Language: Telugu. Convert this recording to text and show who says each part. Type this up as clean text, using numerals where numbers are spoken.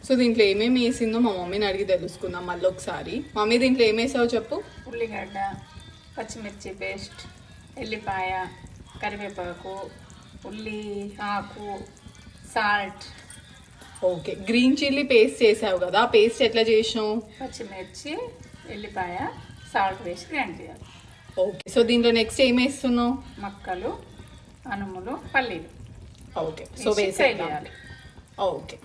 Speaker 1: సో దీంట్లో ఏమేమి వేసిందో మా మమ్మీని అడిగి తెలుసుకుందాం మళ్ళీ ఒకసారి. మమ్మీ దీంట్లో ఏం వేసావో చెప్పు.
Speaker 2: ఉల్లిగడ్డ, పచ్చిమిర్చి పేస్ట్, ఎల్లిపాయ, కరివేపాకు, ఉల్లి ఆకు, salt.
Speaker 1: Okay, green chilli paste చేసావు కదా, ఆ పేస్ట్ ఎట్లా చేసినావు?
Speaker 2: పచ్చిమిర్చి, ఎల్లిపాయ, సాల్ట్ వేసి గ్రైండ్ చేయాలి.
Speaker 1: ఓకే, సో దీంట్లో నెక్స్ట్ ఏం వేస్తున్నావు?
Speaker 2: మక్కలు, అనుములు, పల్లీలు.
Speaker 1: ఓకే, సో వేసేయాలి. ఓకే.